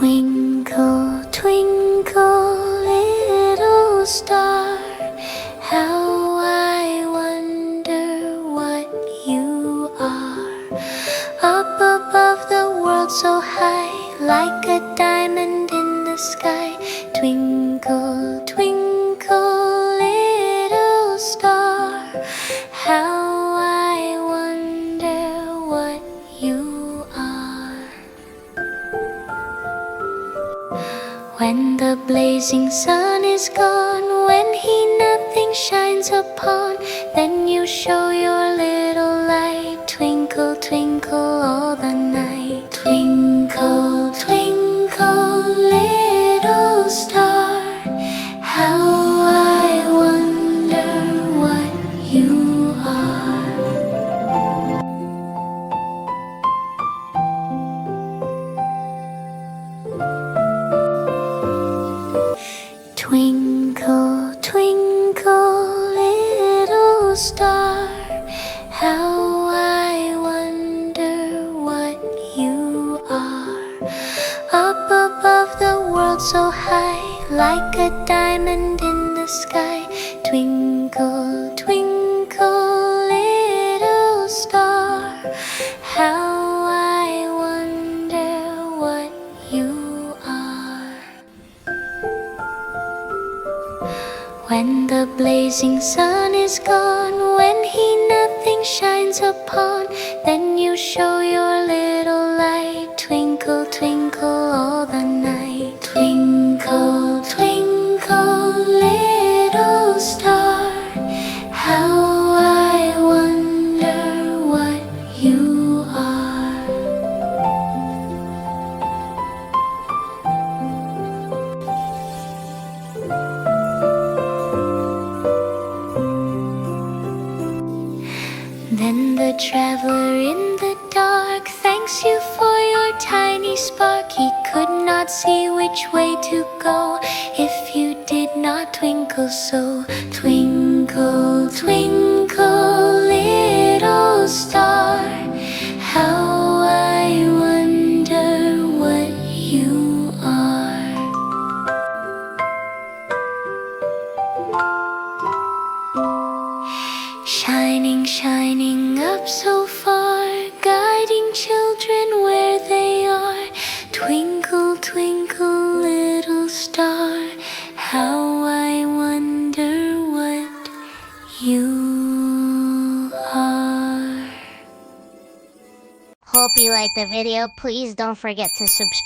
Twinkle, twinkle, little star, how I wonder what you are. Up above the world so high, like a diamond in the sky. Twinkle, twinkle, little star, how I wonder what you are. When the blazing sun is gone, when he nothing shines upon, then you show your little light. Twinkle, twinkle all the night. Twinkle, twinkle, little star, how I wonder what you are. Twinkle, twinkle, little star, how I wonder what you are. Up above the world so high, like a diamond in the sky. Twinkle, twinkle, little star, how I wonder what you are. When the blazing sun is gone, when he nothing shines upon, then you show your little light. Twinkle, twinkle all the night. Twinkle, twinkle, little star, how I wonder what you are. Then the traveler in the dark thanks you for your tiny spark. He could not see which way to go if you did not twinkle so. Twinkle, twinkle, little star, how I wonder what you are. Shining, shining up so far, guiding children where they are. Twinkle, twinkle, little star, how I wonder what you are. Hope you liked the video. Please don't forget to subscribe.